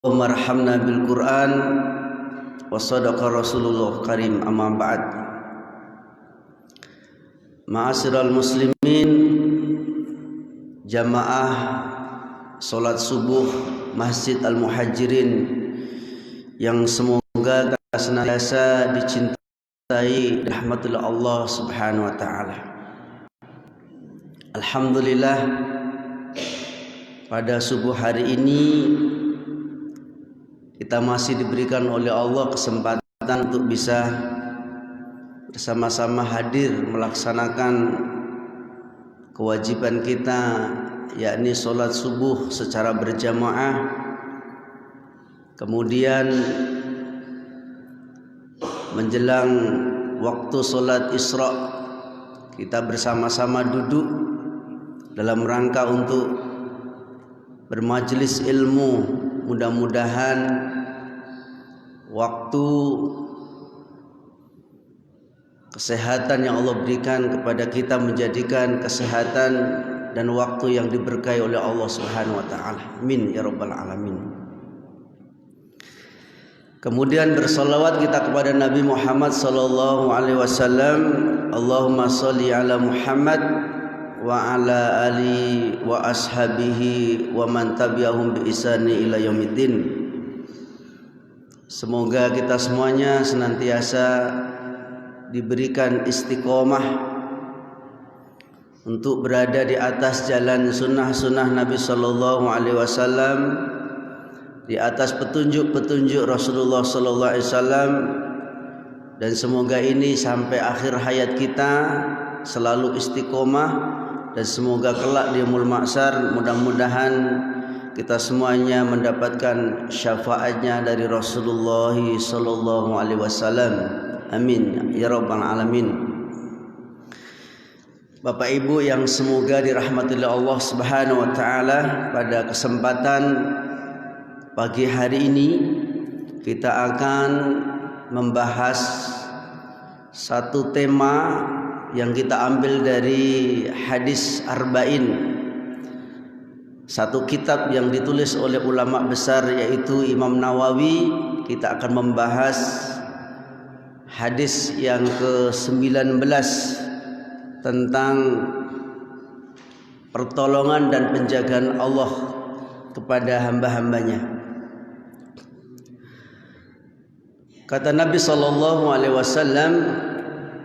Allahumma arhamna bil Qur'an wa sadaqa Rasulullah karim, amma ba'd. Ma'asyiral muslimin, jamaah salat subuh Masjid Al-Muhajirin yang semoga senantiasa dicintai rahmatullah Allah Subhanahu wa taala. Alhamdulillah, pada subuh hari ini kita masih diberikan oleh Allah kesempatan untuk bisa bersama-sama hadir melaksanakan kewajiban kita, yakni sholat subuh secara berjamaah. Kemudian menjelang waktu sholat Isra, kita bersama-sama duduk dalam rangka untuk bermajelis ilmu. Mudah-mudahan waktu kesehatan yang Allah berikan kepada kita menjadikan kesehatan dan waktu yang diberkahi oleh Allah Subhanahu wa taala. Amin ya rabbal alamin. Kemudian bersalawat kita kepada Nabi Muhammad sallallahu alaihi wasallam. Allahumma shalli ala Muhammad wa ala ali wa ashabihi wa man tabi'ahum bi ihsani ila yaumiddin. Semoga kita semuanya senantiasa diberikan istiqomah untuk berada di atas jalan sunnah-sunnah Nabi sallallahu alaihi wasallam, di atas petunjuk-petunjuk Rasulullah sallallahu alaihi wasallam, dan semoga ini sampai akhir hayat kita selalu istiqomah. Dan semoga kelak di yaumul mahsyar mudah-mudahan kita semuanya mendapatkan syafaatnya dari Rasulullah sallallahu alaihi wasallam. Amin ya rabbal alamin. Bapak Ibu yang semoga dirahmati oleh Allah Subhanahu wa taala, pada kesempatan pagi hari ini kita akan membahas satu tema yang kita ambil dari hadis Arba'in, satu kitab yang ditulis oleh ulama besar yaitu Imam Nawawi. Kita akan membahas hadis yang ke-19 tentang pertolongan dan penjagaan Allah kepada hamba-hambanya. Kata Nabi sallallahu alaihi wasallam,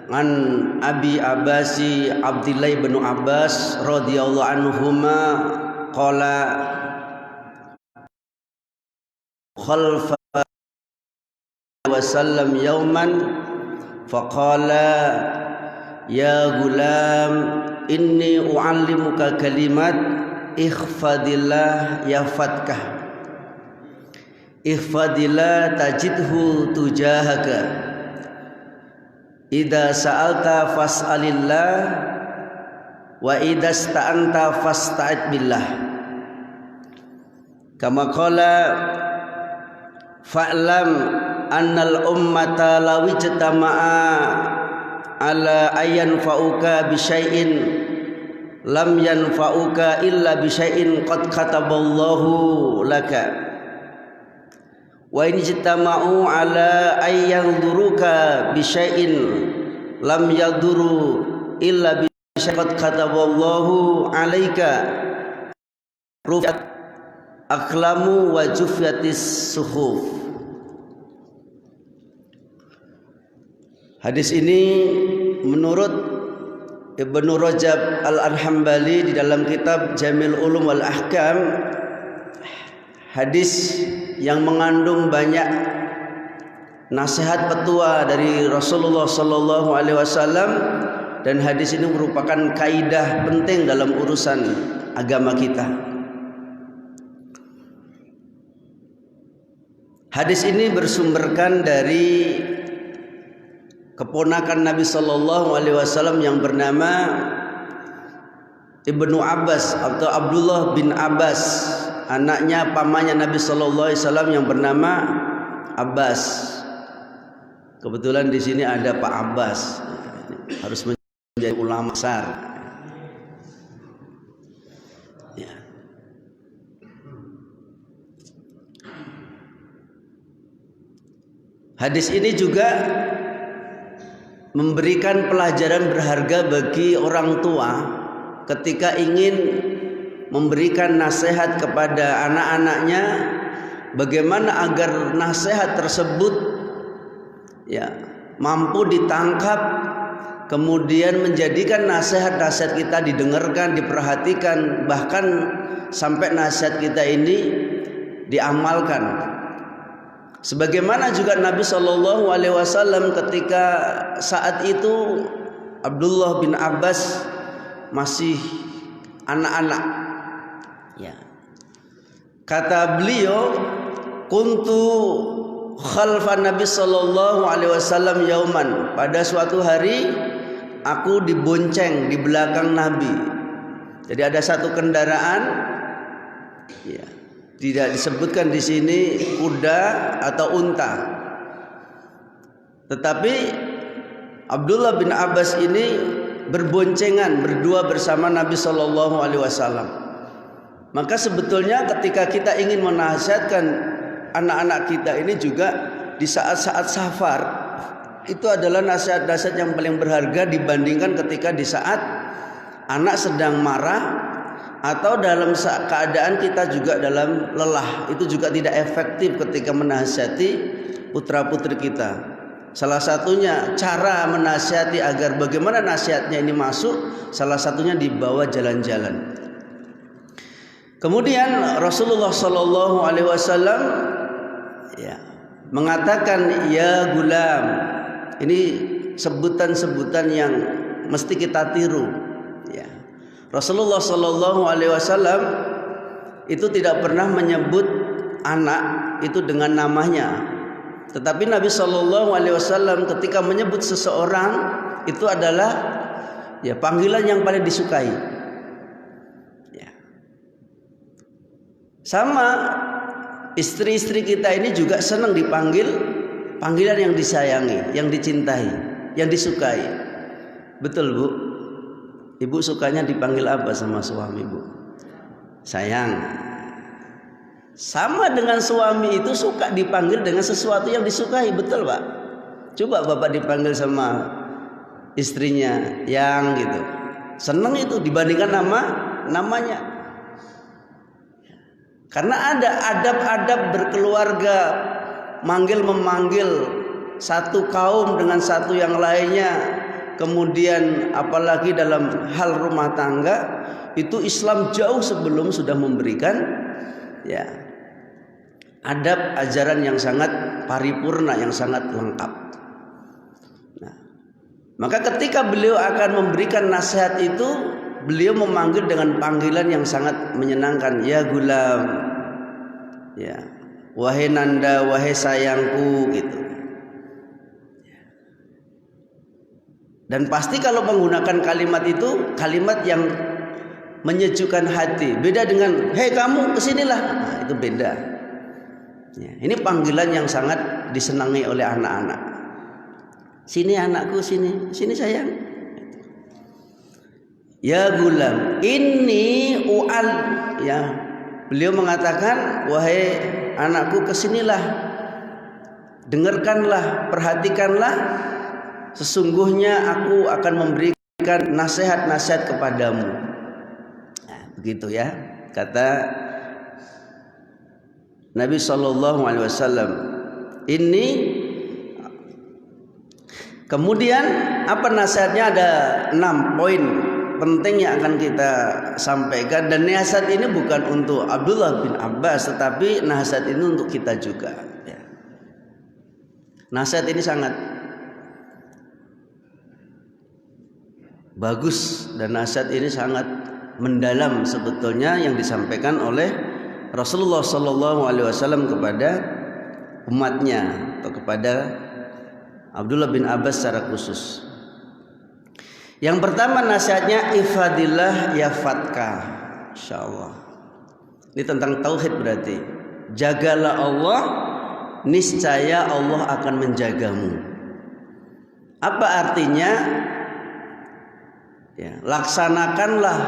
an Abi Abbasi Abdillah bin Abbas radhiyallahu anhuma qala khalfa wasallam yauman faqala ya gulam inni uallimuka kalimat ihfadillah yafatkah ihfadillah tajidhu tujahaka idza sa'alta fas'alillah wa idza sta'anta fasta'id billah. Kama qala fa'lam annal ummata law ijtama'a ala ayyan fa'uka bi syai'in lam yanfa'uka illa bi syai'in qad kataballahu laka. Wa in jitama'u ala ayyan duruka bi syai'in lam yaduru illa bi syai'in kataballahu alaika rufi'at aqlamu wa jufiatis suhuf. Hadis ini menurut Ibnu Rajab Al-Hanbali di dalam kitab Jamil Ulum wal Ahkam, hadis yang mengandung banyak nasihat petua dari Rasulullah sallallahu alaihi wasallam, dan hadis ini merupakan kaidah penting dalam urusan agama kita. Hadis ini bersumberkan dari keponakan Nabi sallallahu alaihi wasallam yang bernama Ibnu Abbas atau Abdullah bin Abbas, anaknya pamannya Nabi sallallahu alaihi wasallam yang bernama Abbas. Kebetulan di sini ada Pak Abbas, harus menjadi ulama besar. Hadis ini juga memberikan pelajaran berharga bagi orang tua ketika ingin memberikan nasihat kepada anak-anaknya, bagaimana agar nasihat tersebut ya mampu ditangkap, kemudian menjadikan nasihat-nasihat kita didengarkan, diperhatikan, bahkan sampai nasihat kita ini diamalkan. Sebagaimana juga Nabi Shallallahu Alaihi Wasallam ketika saat itu Abdullah bin Abbas masih anak-anak, ya. Kata beliau, kuntu khalfan Nabi Shallallahu Alaihi Wasallam yauman. Pada suatu hari aku dibonceng di belakang Nabi. Jadi ada satu kendaraan, ya. Tidak disebutkan di sini kuda atau unta. Tetapi Abdullah bin Abbas ini berboncengan berdua bersama Nabi Shallallahu Alaihi Wasallam. Maka sebetulnya ketika kita ingin menasihatkan anak-anak kita ini juga di saat-saat safar, itu adalah nasihat-nasihat yang paling berharga dibandingkan ketika di saat anak sedang marah atau dalam keadaan kita juga dalam lelah. Itu juga tidak efektif ketika menasihati putra-putri kita. Salah satunya cara menasihati agar bagaimana nasihatnya ini masuk, salah satunya dibawa jalan-jalan. Kemudian Rasulullah Shallallahu Alaihi Wasallam ya mengatakan, ya gulam. Ini sebutan-sebutan yang mesti kita tiru, ya. Rasulullah Shallallahu Alaihi Wasallam itu tidak pernah menyebut anak itu dengan namanya, tetapi Nabi Shallallahu Alaihi Wasallam ketika menyebut seseorang itu adalah ya panggilan yang paling disukai. Ya. Sama istri-istri kita ini juga senang dipanggil panggilan yang disayangi, yang dicintai, yang disukai. Betul Bu? Ibu sukanya dipanggil apa sama suami Bu? Sayang. Sama dengan suami itu suka dipanggil dengan sesuatu yang disukai, betul Pak? Coba Bapak dipanggil sama istrinya yang gitu, seneng itu dibandingkan namanya. Karena ada adab-adab berkeluarga, memanggil satu kaum dengan satu yang lainnya. Kemudian apalagi dalam hal rumah tangga, itu Islam jauh sebelum sudah memberikan ya adab ajaran yang sangat paripurna, yang sangat lengkap. Nah, maka ketika beliau akan memberikan nasihat itu, beliau memanggil dengan panggilan yang sangat menyenangkan, ya gulam, ya wahai nanda, wahai sayangku, gitu. Dan pasti kalau menggunakan kalimat itu kalimat yang menyejukkan hati. Beda dengan hei kamu kesinilah, nah, itu beda. Ya, ini panggilan yang sangat disenangi oleh anak-anak. Sini anakku, sini sayang. Ya gulam, ini ual, ya. Beliau mengatakan, wahai anakku kesinilah, dengarkanlah, perhatikanlah. Sesungguhnya aku akan memberikan nasihat-nasihat kepadamu. Nah, begitu ya, kata Nabi Shallallahu Alaihi Wasallam. Ini kemudian apa nasihatnya? Ada 6 poin penting yang akan kita sampaikan, dan nasihat ini bukan untuk Abdullah bin Abbas, tetapi nasihat ini untuk kita juga. Ya. Nasihat ini sangat bagus dan nasihat ini sangat mendalam sebetulnya yang disampaikan oleh Rasulullah Sallallahu Alaihi Wasallam kepada umatnya atau kepada Abdullah bin Abbas secara khusus. Yang pertama nasihatnya, ifadillah yafatka, insyaallah. Ini tentang tauhid berarti. Jagalah Allah, niscaya Allah akan menjagamu. Apa artinya? Ya, laksanakanlah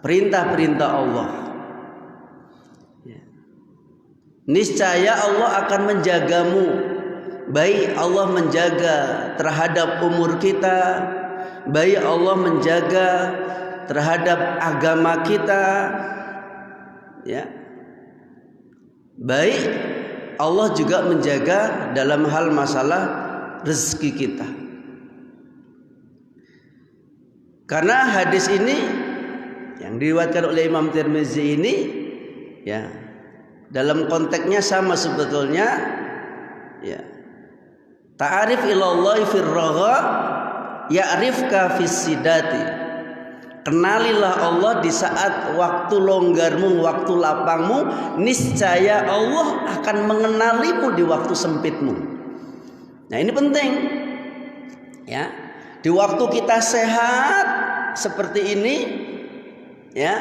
perintah-perintah Allah. Ya. niscaya Allah akan menjagamu. Baik Allah menjaga terhadap umur kita, baik Allah menjaga terhadap agama kita, ya. Baik Allah juga menjaga dalam hal masalah rezeki kita. Karena hadis ini yang diriwayatkan oleh Imam Tirmizi ini, ya, dalam konteksnya sama sebetulnya, ya. Ta'arif ilallahi fir ragha ya'rifka fis sidati. Kenalilah Allah di saat waktu longgarmu, waktu lapangmu, niscaya Allah akan mengenalimu di waktu sempitmu. Nah, ini penting. Ya. Di waktu kita sehat seperti ini, ya,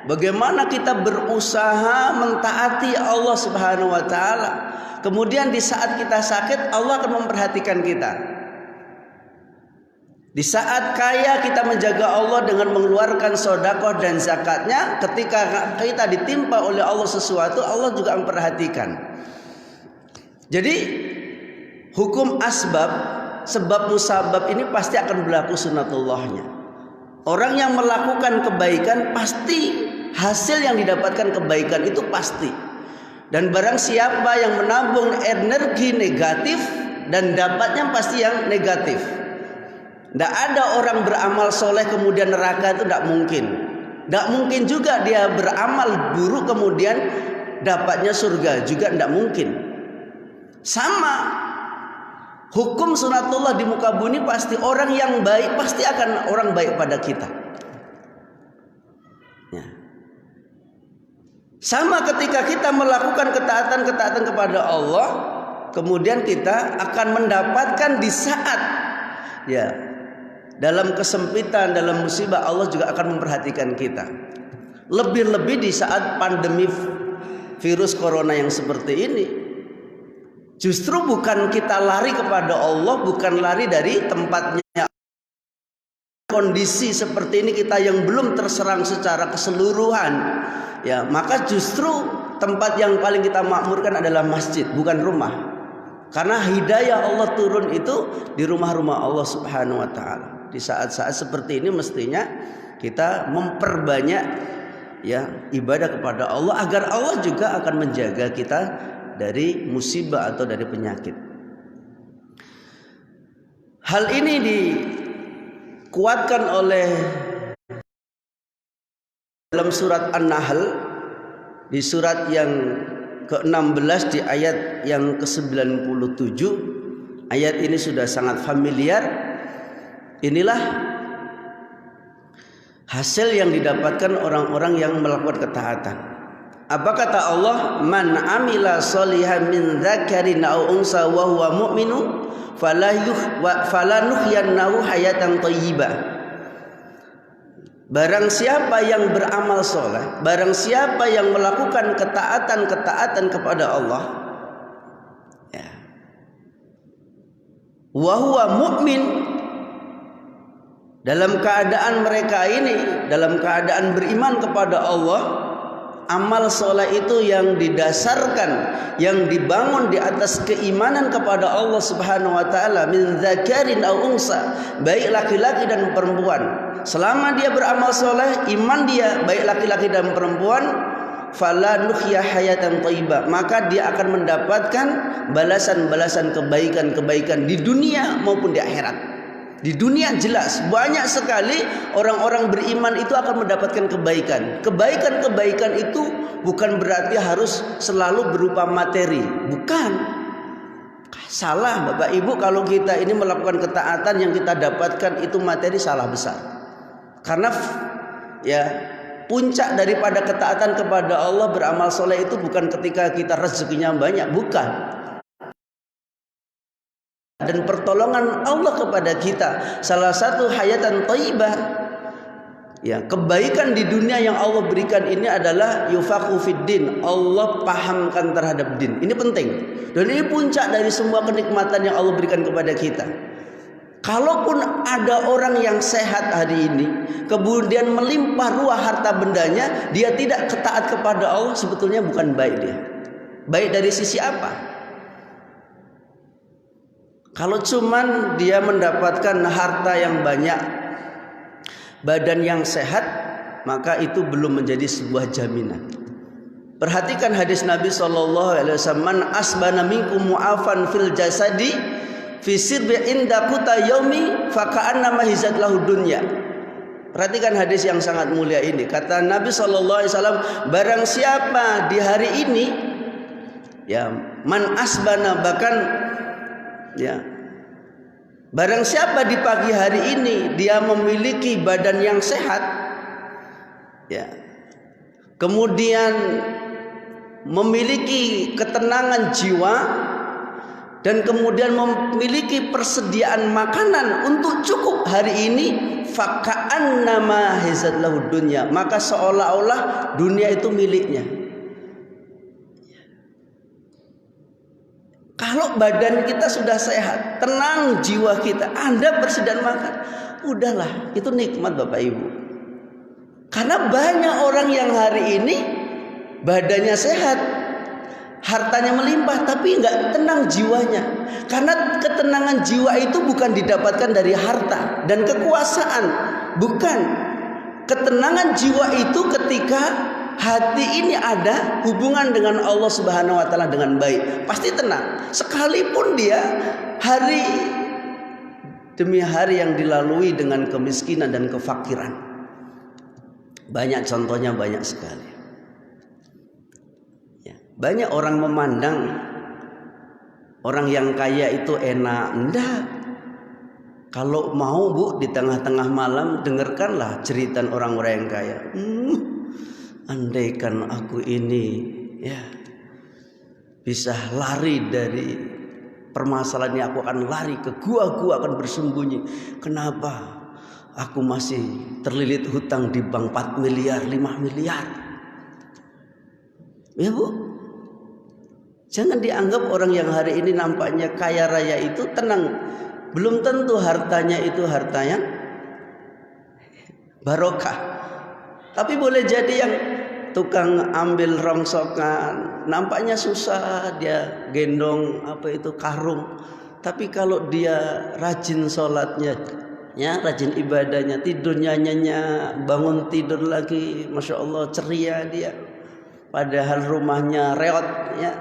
bagaimana kita berusaha mentaati Allah Subhanahu wa taala. Kemudian di saat kita sakit, Allah akan memperhatikan kita. Di saat kaya, kita menjaga Allah dengan mengeluarkan sedekah dan zakatnya. Ketika kita ditimpa oleh Allah sesuatu, Allah juga memperhatikan. Jadi hukum asbab, sebab musabab ini pasti akan berlaku sunatullahnya. Orang yang melakukan kebaikan pasti hasil yang didapatkan kebaikan itu pasti. Dan barang siapa yang menabung energi negatif dan dapatnya pasti yang negatif. Tidak ada orang beramal soleh kemudian neraka, itu tidak mungkin. Tidak mungkin juga dia beramal buruk kemudian dapatnya surga, juga tidak mungkin. Sama hukum sunatullah di muka bumi, pasti orang yang baik pasti akan orang baik pada kita. Ya. Sama ketika kita melakukan ketaatan kepada Allah, kemudian kita akan mendapatkan di saat, ya, dalam kesempitan, dalam musibah, Allah juga akan memperhatikan kita. Lebih-lebih di saat pandemi virus corona yang seperti ini. Justru bukan kita lari kepada Allah, bukan lari dari tempatnya. Kondisi seperti ini kita yang belum terserang secara keseluruhan, ya, maka justru tempat yang paling kita makmurkan adalah masjid, bukan rumah. Karena hidayah Allah turun itu di rumah-rumah Allah Subhanahu wa taala. Di saat-saat seperti ini mestinya kita memperbanyak, ya, ibadah kepada Allah agar Allah juga akan menjaga kita dari musibah atau dari penyakit. Hal ini dikuatkan oleh dalam surat An-Nahl, di surat yang ke-16 di ayat yang ke-97. Ayat ini sudah sangat familiar. Inilah hasil yang didapatkan orang-orang yang melakukan ketaatan. Apa kata Allah? Man amila sholihan min dzakarin aw unsa wa huwa mu'minun falanuhyannahu hayatan thayyibah. Barang siapa yang beramal soleh, barang siapa yang melakukan ketaatan kepada Allah, ya, wa huwa mu'min, dalam keadaan mereka ini, dalam keadaan beriman kepada Allah, amal soleh itu yang didasarkan, yang dibangun di atas keimanan kepada Allah Subhanahu wa taala, min dzakarin aw unsa, baik laki-laki dan perempuan. Selama dia beramal soleh, iman dia baik laki-laki dan perempuan, fala nuhya hayatan thayyibah, maka dia akan mendapatkan balasan-balasan kebaikan-kebaikan di dunia maupun di akhirat. Di dunia jelas banyak sekali orang-orang beriman itu akan mendapatkan kebaikan. Kebaikan-kebaikan itu bukan berarti harus selalu berupa materi, bukan. Salah Bapak Ibu kalau kita ini melakukan ketaatan yang kita dapatkan itu materi, salah besar. Karena, ya, puncak daripada ketaatan kepada Allah, beramal soleh itu bukan ketika kita rezekinya banyak, bukan. Dan pertolongan Allah kepada kita, salah satu hayatan thayyibah, ya, kebaikan di dunia yang Allah berikan ini adalah yufaqihu fiddin, Allah pahamkan terhadap din. Ini penting. Dan ini puncak dari semua kenikmatan yang Allah berikan kepada kita. Kalaupun ada orang yang sehat hari ini, kemudian melimpah ruah harta bendanya, dia tidak ketaat kepada Allah, sebetulnya bukan baik dia. Baik dari sisi apa? Kalau cuman dia mendapatkan harta yang banyak, badan yang sehat, maka itu belum menjadi sebuah jaminan. Perhatikan hadis Nabi SAW, man asbana minkum mu'afan fil jasadi fi sirbi inda quta yaumi fa ka'annama hizat lahu dunya. Perhatikan hadis yang sangat mulia ini. Kata Nabi SAW, barang siapa di hari ini, ya, man asbana, bahkan ya, barang siapa di pagi hari ini dia memiliki badan yang sehat, ya, kemudian memiliki ketenangan jiwa, dan kemudian memiliki persediaan makanan untuk cukup hari ini, faka'annama hizat lahu dunya, maka seolah-olah dunia itu miliknya. Kalau badan kita sudah sehat, tenang jiwa kita, Anda persediaan makan, udahlah, itu nikmat Bapak Ibu. Karena banyak orang yang hari ini badannya sehat, hartanya melimpah, tapi nggak tenang jiwanya. Karena ketenangan jiwa itu bukan didapatkan dari harta dan kekuasaan, bukan. Ketenangan jiwa itu ketika hati ini ada hubungan dengan Allah Subhanahu wa taala dengan baik, pasti tenang. Sekalipun dia hari demi hari yang dilalui dengan kemiskinan dan kefakiran. Banyak contohnya, banyak sekali. Banyak orang memandang orang yang kaya itu enak. Enggak. Kalau mau Bu, di tengah-tengah malam dengarkanlah cerita orang-orang yang kaya. Andaikan aku ini, ya, bisa lari dari permasalahan ini, aku akan lari ke gua-gua, akan bersembunyi. Kenapa? Aku masih terlilit hutang di bank 4 miliar, 5 miliar. Ya Bu, jangan dianggap orang yang hari ini nampaknya kaya raya itu tenang. Belum tentu hartanya itu harta yang barokah. Tapi boleh jadi yang tukang ambil rongsokan, nampaknya susah, dia gendong karung. Tapi kalau dia rajin sholatnya, ya, rajin ibadahnya, tidurnya nyenyak, bangun tidur lagi, Masya Allah ceria dia. Padahal rumahnya reot, ya,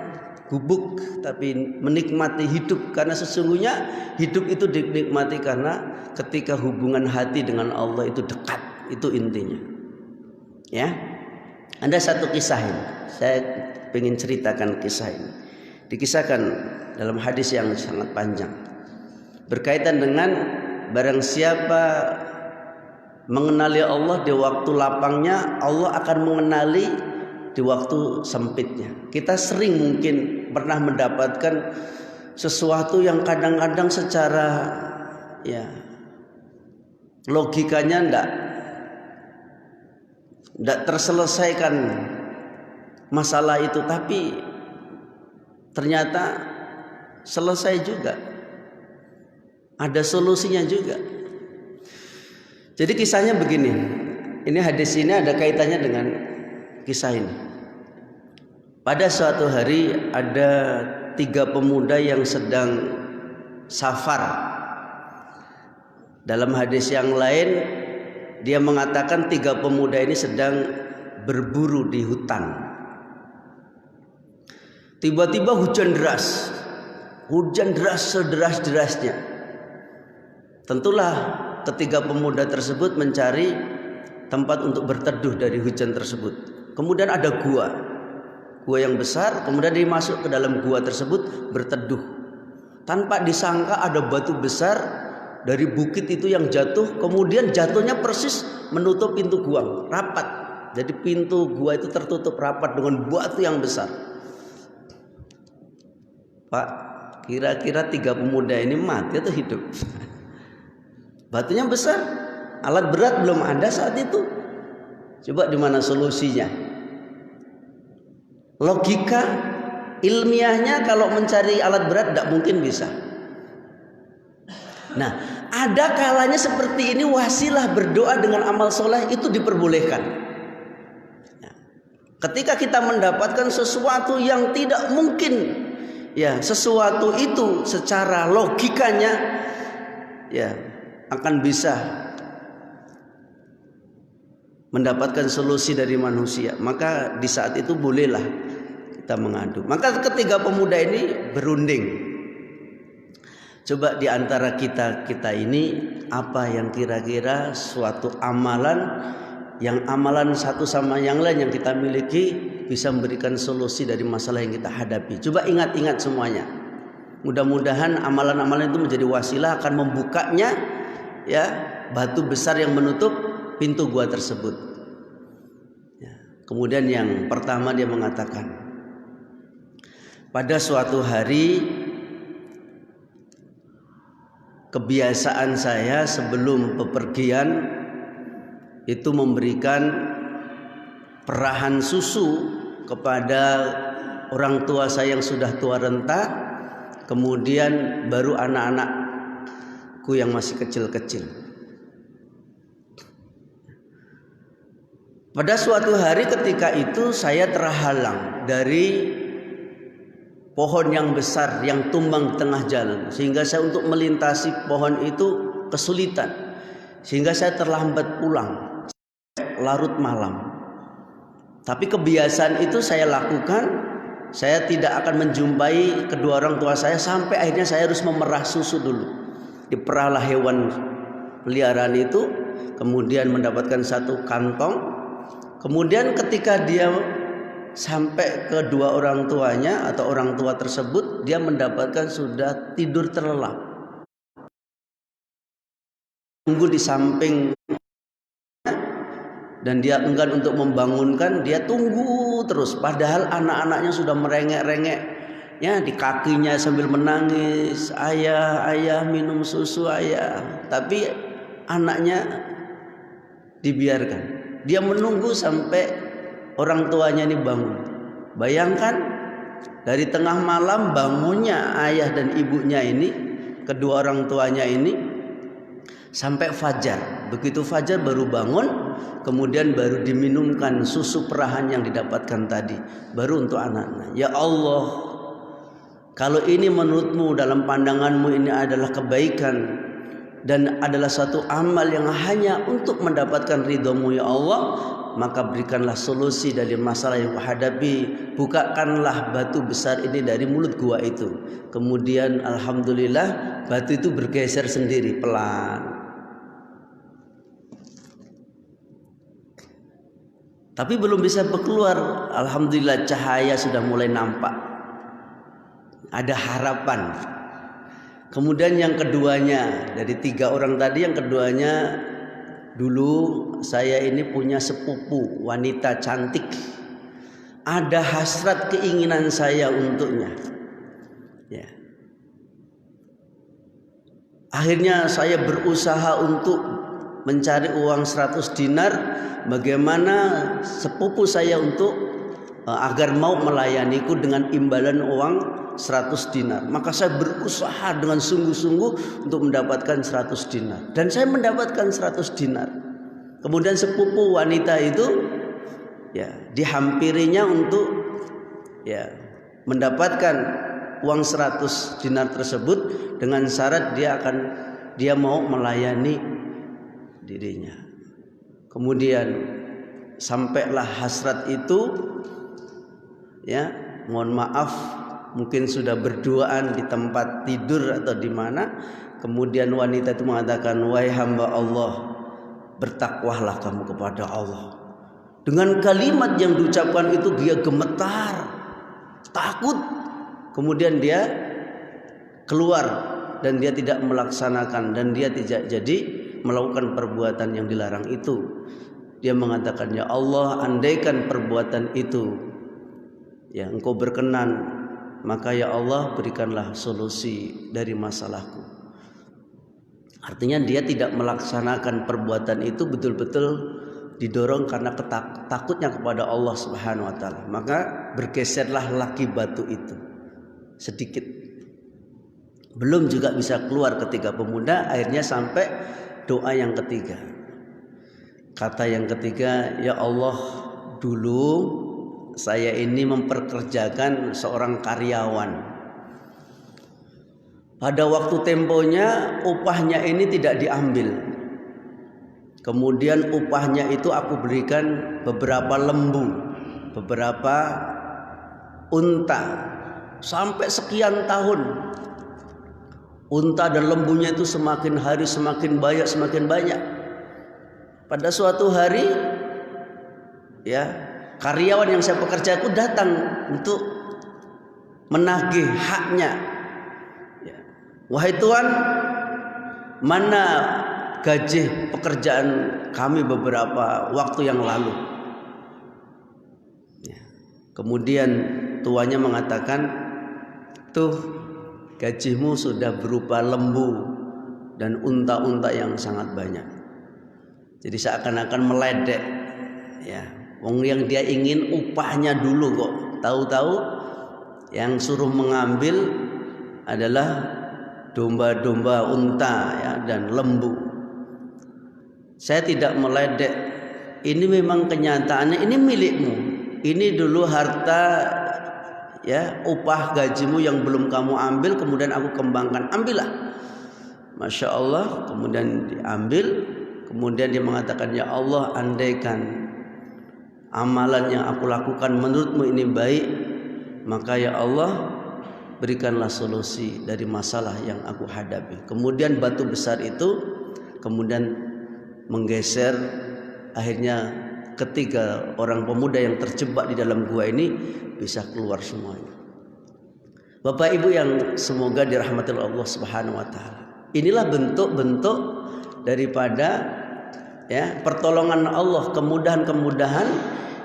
gubuk, tapi menikmati hidup. Karena sesungguhnya hidup itu dinikmati karena ketika hubungan hati dengan Allah itu dekat. Itu intinya, ya. Ada satu kisah ini, saya ingin ceritakan kisah ini. Dikisahkan dalam hadis yang sangat panjang, berkaitan dengan barang siapa mengenali Allah di waktu lapangnya, Allah akan mengenali di waktu sempitnya. Kita sering mungkin pernah mendapatkan sesuatu yang kadang-kadang secara, ya, logikanya enggak terselesaikan masalah itu, tapi ternyata selesai juga, ada solusinya juga. Jadi kisahnya begini, ini hadis ini ada kaitannya dengan kisah ini. Pada suatu hari ada 3 pemuda yang sedang safar. Dalam hadis yang lain dia mengatakan 3 pemuda ini sedang berburu di hutan. Tiba-tiba hujan deras sederas-derasnya. Tentulah ketiga pemuda tersebut mencari tempat untuk berteduh dari hujan tersebut. Kemudian ada gua yang besar, kemudian dia masuk ke dalam gua tersebut berteduh. Tanpa disangka ada batu besar dari bukit itu yang jatuh, kemudian jatuhnya persis menutup pintu gua, rapat. Jadi pintu gua itu tertutup rapat dengan batu yang besar. Pak, kira-kira 3 pemuda ini mati atau hidup? Batunya besar, alat berat belum ada saat itu. Coba di mana solusinya? Logika ilmiahnya kalau mencari alat berat tidak mungkin bisa. Nah, ada kalanya seperti ini, wasilah berdoa dengan amal soleh itu diperbolehkan. Ketika kita mendapatkan sesuatu yang tidak mungkin, ya, sesuatu itu secara logikanya ya akan bisa mendapatkan solusi dari manusia, maka di saat itu bolehlah kita mengadu. Maka ketiga pemuda ini berunding. Coba di antara kita ini apa yang kira-kira suatu amalan yang amalan satu sama yang lain yang kita miliki bisa memberikan solusi dari masalah yang kita hadapi. Coba ingat-ingat semuanya. Mudah-mudahan amalan-amalan itu menjadi wasilah akan membukanya ya batu besar yang menutup pintu gua tersebut. Ya. Kemudian yang pertama dia mengatakan, pada suatu hari kebiasaan saya sebelum bepergian itu memberikan perahan susu kepada orang tua saya yang sudah tua renta, kemudian baru anak-anakku yang masih kecil-kecil. Pada suatu hari ketika itu saya terhalang dari pohon yang besar yang tumbang di tengah jalan, sehingga saya untuk melintasi pohon itu kesulitan, sehingga saya terlambat pulang larut malam. Tapi kebiasaan itu saya lakukan. Saya tidak akan menjumpai kedua orang tua saya sampai akhirnya saya harus memerah susu dulu. Diperalah hewan peliharaan itu, kemudian mendapatkan satu kantong. Kemudian ketika dia sampai ke dua orang tuanya atau orang tua tersebut, dia mendapatkan sudah tidur terlelap. Tunggu di samping dan dia enggan untuk membangunkan, dia tunggu terus. Padahal anak-anaknya sudah merengek-rengek ya di kakinya sambil menangis, ayah, ayah minum susu ayah. Tapi anaknya dibiarkan. Dia menunggu sampai orang tuanya ini bangun. Bayangkan dari tengah malam bangunnya ayah dan ibunya ini, kedua orang tuanya ini, sampai fajar. Begitu fajar baru bangun, kemudian baru diminumkan susu perahan yang didapatkan tadi, baru untuk anak-anak. Ya Allah, kalau ini menurutmu dalam pandanganmu ini adalah kebaikan dan adalah satu amal yang hanya untuk mendapatkan ridhomu ya Allah, maka berikanlah solusi dari masalah yang kuhadapi. Bukakanlah batu besar ini dari mulut gua itu. Kemudian alhamdulillah batu itu bergeser sendiri pelan. Tapi belum bisa keluar. Alhamdulillah cahaya sudah mulai nampak. Ada harapan. Kemudian yang keduanya, dari tiga orang tadi yang keduanya, dulu saya ini punya sepupu wanita cantik. Ada hasrat keinginan saya untuknya. Ya. Akhirnya saya berusaha untuk mencari uang 100 dinar. Bagaimana sepupu saya untuk agar mau melayaniku dengan imbalan uang 100 dinar. Maka saya berusaha dengan sungguh-sungguh untuk mendapatkan 100 dinar. Dan saya mendapatkan 100 dinar. Kemudian sepupu wanita itu ya dihampirinya untuk ya mendapatkan uang 100 dinar tersebut dengan syarat dia mau melayani dirinya. Kemudian sampailah hasrat itu ya, mohon maaf mungkin sudah berduaan di tempat tidur atau di mana. Kemudian wanita itu mengatakan, wahai hamba Allah, bertakwalah kamu kepada Allah. Dengan kalimat yang diucapkan itu dia gemetar, takut. Kemudian dia keluar dan dia tidak melaksanakan, dan dia tidak jadi melakukan perbuatan yang dilarang itu. Dia mengatakan, ya Allah, andaikan perbuatan itu ya engkau berkenan, maka ya Allah berikanlah solusi dari masalahku. Artinya dia tidak melaksanakan perbuatan itu betul-betul didorong karena takutnya kepada Allah Subhanahu wa taala. Maka bergeserlah lagi batu itu sedikit. Belum juga bisa keluar ketiga pemuda, akhirnya sampai doa yang ketiga. Kata yang ketiga, ya Allah, dulu saya ini memperkerjakan seorang karyawan. Pada waktu temponya upahnya ini tidak diambil. Kemudian upahnya itu aku berikan beberapa lembu, beberapa unta, sampai sekian tahun. Unta dan lembunya itu semakin hari semakin banyak. Pada suatu hari, ya, karyawan yang saya pekerja itu datang untuk menagih haknya. Ya. Wahai Tuan, mana gaji pekerjaan kami beberapa waktu yang lalu? Ya. Kemudian tuannya mengatakan, tuh gajimu sudah berupa lembu dan unta-unta yang sangat banyak. Jadi seakan-akan meledek, ya. Wong yang dia ingin upahnya dulu kok. Tahu-tahu yang suruh mengambil adalah domba-domba, unta, ya, dan lembu. Saya tidak meledek. Ini memang kenyataannya, ini milikmu. Ini dulu harta, ya, upah gajimu yang belum kamu ambil, kemudian aku kembangkan, ambillah. Masya Allah. Kemudian diambil. Kemudian dia mengatakan, ya Allah, andaikan amalan yang aku lakukan menurutmu ini baik, maka ya Allah, berikanlah solusi dari masalah yang aku hadapi. Kemudian batu besar itu kemudian menggeser. Akhirnya ketiga orang pemuda yang terjebak di dalam gua ini bisa keluar semuanya. Bapak Ibu yang semoga dirahmati Allah Subhanahu wa taala. Inilah bentuk-bentuk daripada, ya, pertolongan Allah, kemudahan-kemudahan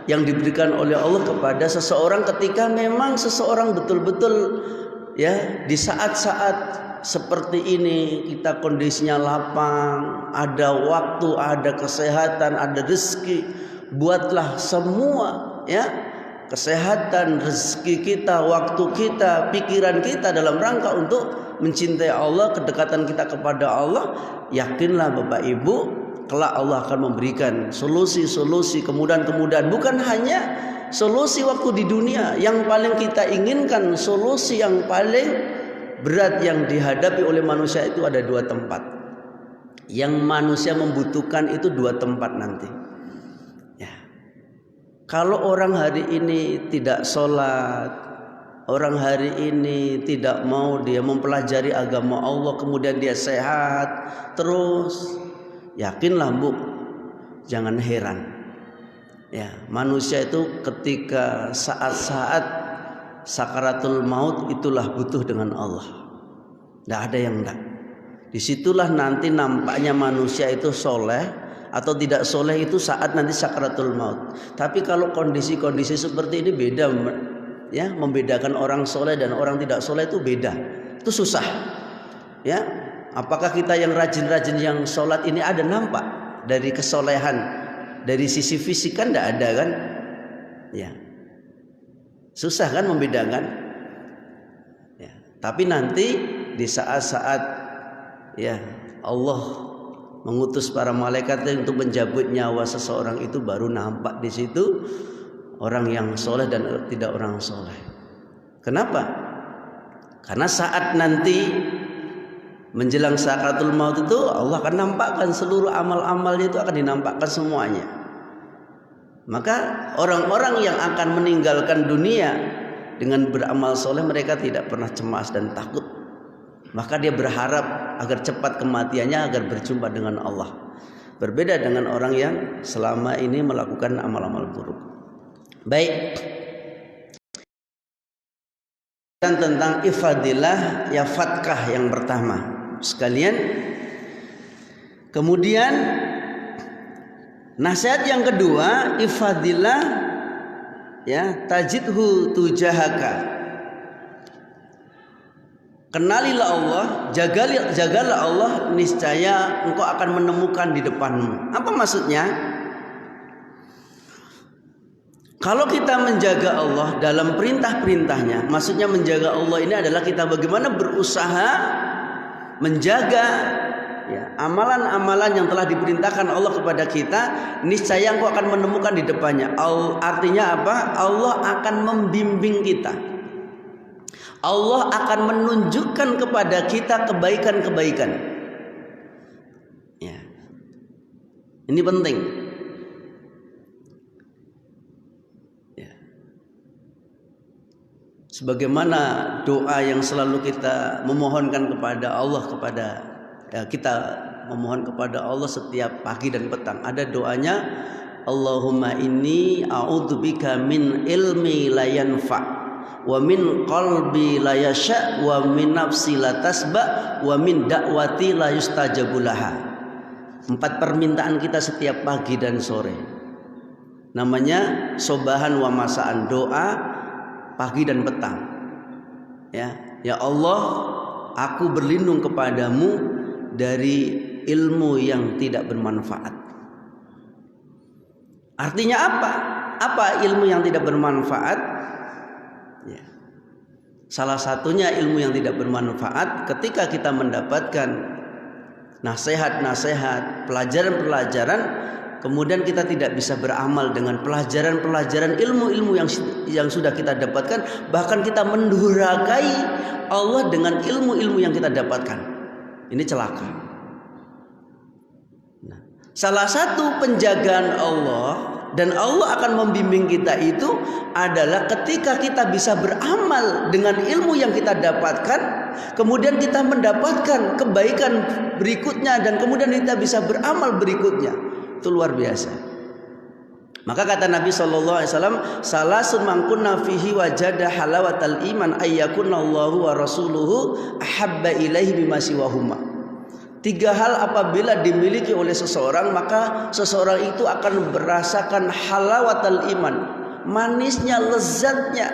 yang diberikan oleh Allah kepada seseorang ketika memang seseorang betul-betul, ya, di saat-saat seperti ini kita kondisinya lapang, ada waktu, ada kesehatan, ada rezeki. Buatlah semua, ya, kesehatan, rezeki kita, waktu kita, pikiran kita dalam rangka untuk mencintai Allah, kedekatan kita kepada Allah. Yakinlah Bapak Ibu, kelak Allah akan memberikan solusi-solusi, kemudahan-kemudahan. Bukan hanya solusi waktu di dunia. Yang paling kita inginkan, solusi yang paling berat yang dihadapi oleh manusia itu ada dua tempat. Yang manusia membutuhkan itu dua tempat nanti. Ya. Kalau orang hari ini tidak sholat, orang hari ini tidak mau dia mempelajari agama Allah, kemudian dia sehat terus, yakinlah Bu, jangan heran. Ya, manusia itu ketika saat-saat sakaratul maut itulah butuh dengan Allah. Tidak ada yang tidak. Disitulah nanti nampaknya manusia itu soleh atau tidak soleh itu saat nanti sakaratul maut. Tapi kalau kondisi-kondisi seperti ini beda, ya, membedakan orang soleh dan orang tidak soleh itu beda. Itu susah. Ya, apakah kita yang rajin-rajin yang sholat ini ada nampak dari kesolehan dari sisi fisik? Kan tidak ada kan? Ya. Susah kan membedakan, ya. Tapi nanti di saat-saat, ya, Allah mengutus para malaikat untuk menjabut nyawa seseorang itu, baru nampak di situ orang yang soleh dan tidak orang soleh. Kenapa? Karena saat nanti menjelang sakaratul maut itu Allah akan nampakkan seluruh amal-amalnya, itu akan dinampakkan semuanya. Maka orang-orang yang akan meninggalkan dunia dengan beramal soleh, mereka tidak pernah cemas dan takut. Maka dia berharap agar cepat kematiannya agar berjumpa dengan Allah. Berbeda dengan orang yang selama ini melakukan amal-amal buruk. Baik. Dan tentang ifadillah, ya, fatkah yang pertama sekalian. Kemudian nasihat yang kedua, ifadillah, ya, tajidhu tujahaka. Kenalilah Allah, jagalah Allah, niscaya engkau akan menemukan di depanmu. Apa maksudnya? Kalau kita menjaga Allah dalam perintah-perintahnya, maksudnya menjaga Allah ini adalah kita bagaimana berusaha menjaga, ya, amalan-amalan yang telah diperintahkan Allah kepada kita, niscaya engkau akan menemukan di depannya. Artinya apa? Allah akan membimbing kita. Allah akan menunjukkan kepada kita kebaikan-kebaikan. Ya. Ini penting. Ya. Sebagaimana doa yang selalu kita memohonkan kepada Allah, kita memohon kepada Allah setiap pagi dan petang. Ada doanya, Allahumma inni a'udzubika min ilmi la yanfa' wa min qalbi la yasha' wa min nafsi la tasba' wa min da'wati la yustajabu laha. 4 permintaan kita setiap pagi dan sore. Namanya sobahan wa masaan, doa pagi dan petang. Ya Allah, aku berlindung kepadamu dari ilmu yang tidak bermanfaat. Artinya apa? Apa ilmu yang tidak bermanfaat? Ya. Salah satunya ilmu yang tidak bermanfaat ketika kita mendapatkan nasihat-nasihat, pelajaran-pelajaran, kemudian kita tidak bisa beramal dengan pelajaran-pelajaran ilmu-ilmu yang sudah kita dapatkan, bahkan kita mendurhakai Allah dengan ilmu-ilmu yang kita dapatkan. Ini celaka. Nah, salah satu penjagaan Allah dan Allah akan membimbing kita itu adalah ketika kita bisa beramal dengan ilmu yang kita dapatkan, kemudian kita mendapatkan kebaikan berikutnya dan kemudian kita bisa beramal berikutnya. Itu luar biasa. Maka kata Nabi SAW, salasun man kunna fihi wajada halawatal iman ayyakunallahu wa rasuluhu ahabba ilaihi bima siwahuma. 3 hal apabila dimiliki oleh seseorang, maka seseorang itu akan merasakan halawatal iman, manisnya, lezatnya,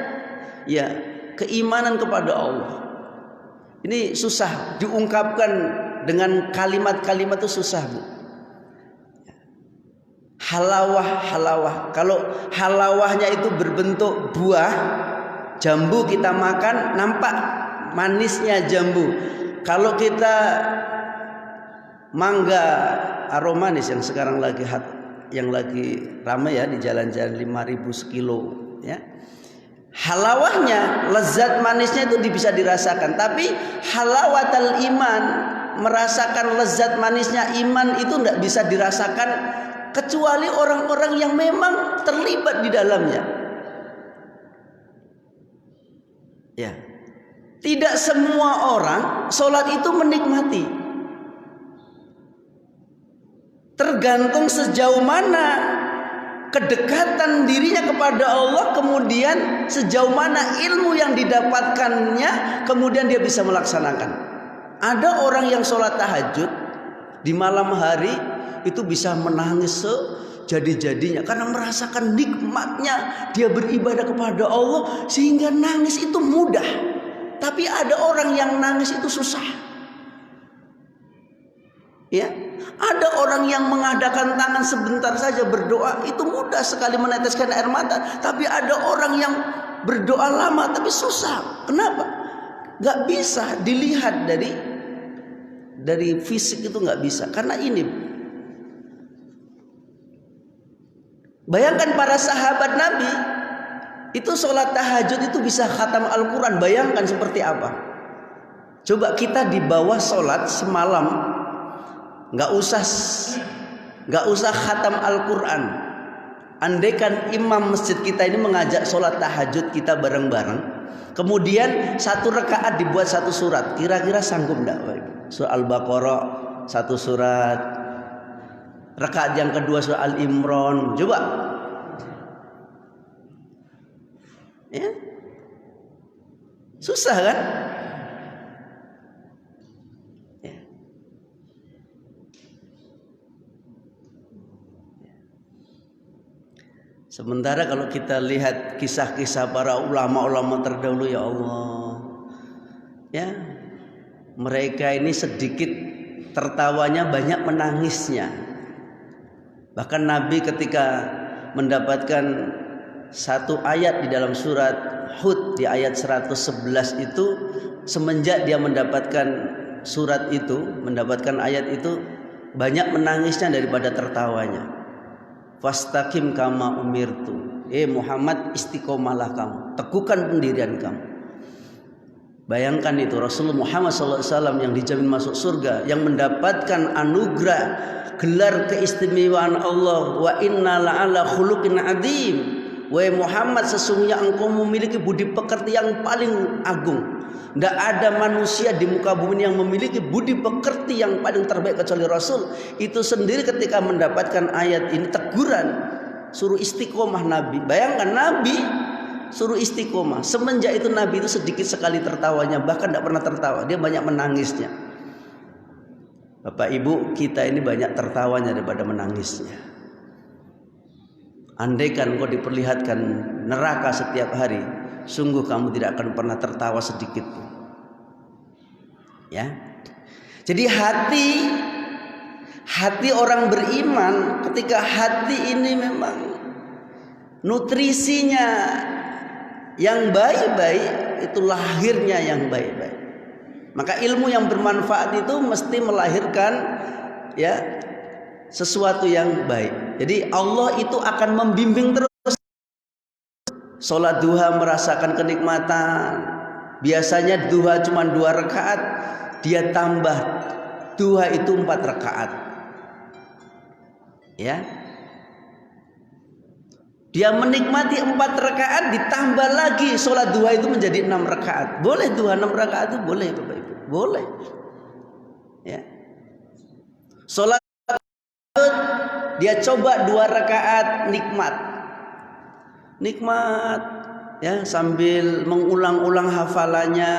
ya, keimanan kepada Allah. Ini susah diungkapkan dengan kalimat-kalimat, itu susah, Bu. Halawah. Kalau halawahnya itu berbentuk buah, jambu kita makan, nampak manisnya jambu. Kalau kita mangga aromanis yang sekarang lagi ramai ya di jalan-jalan 5.000 sekilo, ya. Halawahnya, lezat manisnya itu bisa dirasakan. Tapi halawatal iman, merasakan lezat manisnya iman itu tidak bisa dirasakan kecuali orang-orang yang memang terlibat di dalamnya. Ya. Tidak semua orang sholat itu menikmati. Tergantung sejauh mana kedekatan dirinya kepada Allah, kemudian sejauh mana ilmu yang didapatkannya, kemudian dia bisa melaksanakan. Ada orang yang sholat tahajud di malam hari itu bisa menangis sejadi-jadinya karena merasakan nikmatnya dia beribadah kepada Allah, sehingga nangis itu mudah. Tapi ada orang yang nangis itu susah. Ya, ada orang yang mengadakan tangan sebentar saja berdoa itu mudah sekali meneteskan air mata. Tapi ada orang yang berdoa lama tapi susah. Kenapa? Gak bisa dilihat dari fisik, itu gak bisa. Karena ini, bayangkan para sahabat Nabi itu sholat tahajud itu bisa khatam Al-Quran. Bayangkan seperti apa. Coba kita di bawah sholat semalam, nggak usah khatam Al-Quran. Andaikan imam masjid kita ini mengajak sholat tahajud kita bareng-bareng, kemudian 1 rakaat dibuat 1 surat, kira-kira sanggup enggak? Surah Al-Baqarah 1 surat, rakaat yang kedua surah Al-Imran, coba. Ya, susah kan? Ya. Sementara kalau kita lihat kisah-kisah para ulama-ulama terdahulu, ya Allah, ya, mereka ini sedikit tertawanya, banyak menangisnya. Bahkan Nabi ketika mendapatkan 1 ayat di dalam surat Hud di ayat 111 itu, semenjak dia mendapatkan surat itu, mendapatkan ayat itu, banyak menangisnya daripada tertawanya. Fastaqim kama umirtu. Muhammad, istiqomalah kamu, teguhkan pendirian kamu. Bayangkan itu Rasulullah Muhammad SAW yang dijamin masuk surga, yang mendapatkan anugerah gelar keistimewaan Allah, wa inna la'ala khuluqin adzim. Wahai Muhammad, sesungguhnya engkau memiliki budi pekerti yang paling agung. Tidak ada manusia di muka bumi yang memiliki budi pekerti yang paling terbaik kecuali Rasul. Itu sendiri ketika mendapatkan ayat ini teguran, suruh istiqomah Nabi. Bayangkan Nabi suruh istiqomah. Semenjak itu Nabi itu sedikit sekali tertawanya, bahkan tidak pernah tertawa. Dia banyak menangisnya. Bapak Ibu, kita ini banyak tertawanya daripada menangisnya. Andaikan kau diperlihatkan neraka setiap hari, sungguh kamu tidak akan pernah tertawa sedikit pun. Ya. Jadi hati orang beriman, ketika hati ini memang nutrisinya yang baik-baik, itu lahirnya yang baik-baik. Maka ilmu yang bermanfaat itu mesti melahirkan ya sesuatu yang baik. Jadi Allah itu akan membimbing terus. Sholat duha merasakan kenikmatan. Biasanya duha cuma 2 rakaat, dia tambah duha itu 4 rakaat. Ya. Dia menikmati 4 rakaat, ditambah lagi sholat duha itu menjadi 6 rakaat. Boleh duha 6 rakaat itu boleh Bapak Ibu, boleh. Ya. Sholat dia coba 2 rakaat nikmat ya, sambil mengulang-ulang hafalannya.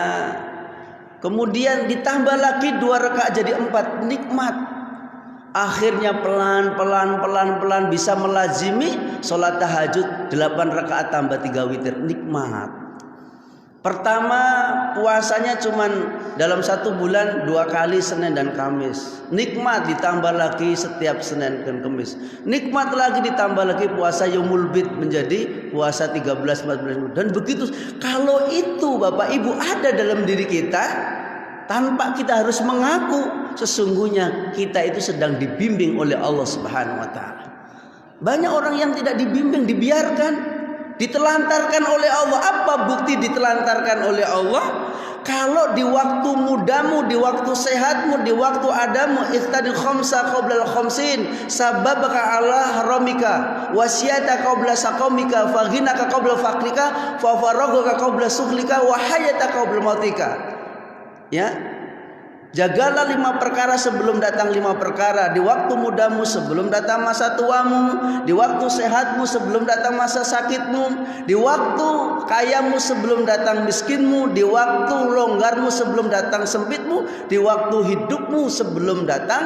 Kemudian ditambah lagi 2 rakaat jadi 4, nikmat. Akhirnya pelan bisa melazimi sholat tahajud 8 rakaat tambah 3 witir, nikmat. Pertama puasanya cuman dalam 1 bulan 2 kali Senin dan Kamis, nikmat. Ditambah lagi setiap Senin dan Kamis, nikmat lagi. Ditambah lagi puasa Yaumul Bid menjadi puasa 13, 14. Dan begitu. Kalau itu Bapak Ibu ada dalam diri kita, tanpa kita harus mengaku, sesungguhnya kita itu sedang dibimbing oleh Allah Subhanahu wa taala. Banyak orang yang tidak dibimbing, dibiarkan, ditelantarkan oleh Allah. Apa bukti ditelantarkan oleh Allah? Kalau di waktu mudamu, di waktu sehatmu, di waktu adamu, ihtadi khamsa qabla al-khamsin, sababaka ala haramika, wasiyata qabla saqamika, faghinaka qabla faqrika, fa faragaka qabla sughlika, wa hayataka qabla mautika. Ya. Jagalah 5 perkara sebelum datang 5 perkara. Di waktu mudamu sebelum datang masa tuamu, di waktu sehatmu sebelum datang masa sakitmu, di waktu kayamu sebelum datang miskinmu, di waktu longgarmu sebelum datang sempitmu, di waktu hidupmu sebelum datang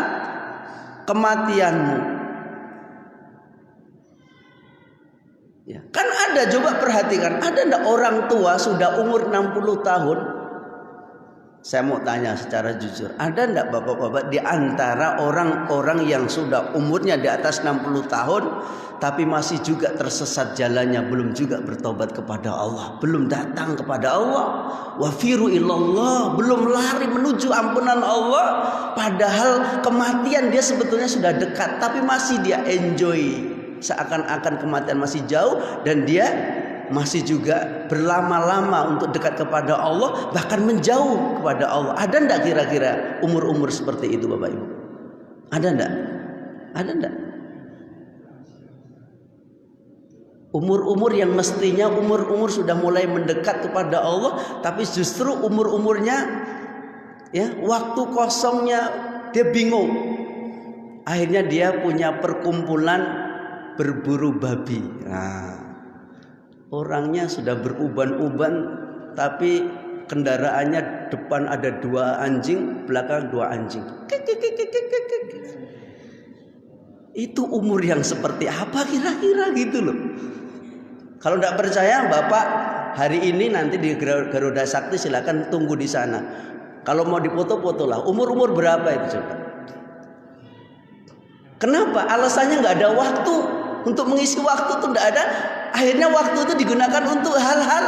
kematianmu. Ya, kan ada, coba perhatikan, ada enggak orang tua sudah umur 60 tahun? Saya mau tanya secara jujur, ada enggak bapak-bapak di antara orang-orang yang sudah umurnya di atas 60 tahun tapi masih juga tersesat jalannya, belum juga bertobat kepada Allah, belum datang kepada Allah, wafiru ilallah, belum lari menuju ampunan Allah, padahal kematian dia sebetulnya sudah dekat, tapi masih dia enjoy, seakan-akan kematian masih jauh dan dia masih juga berlama-lama untuk dekat kepada Allah, bahkan menjauh kepada Allah. Ada enggak kira-kira umur-umur seperti itu Bapak Ibu? Ada enggak? Ada enggak? Umur-umur yang mestinya umur-umur sudah mulai mendekat kepada Allah, tapi justru umur-umurnya ya, waktu kosongnya dia bingung. Akhirnya dia punya perkumpulan berburu babi. Nah, orangnya sudah beruban-uban, tapi kendaraannya depan ada 2 anjing, belakang 2 anjing. Itu umur yang seperti apa kira-kira gitu loh. Kalau tidak percaya Bapak, hari ini nanti di Garuda Sakti silakan tunggu di sana. Kalau mau dipoto-foto lah. Umur-umur berapa itu coba? Kenapa? Alasannya nggak ada waktu. Untuk mengisi waktu itu tidak ada. Akhirnya waktu itu digunakan untuk hal-hal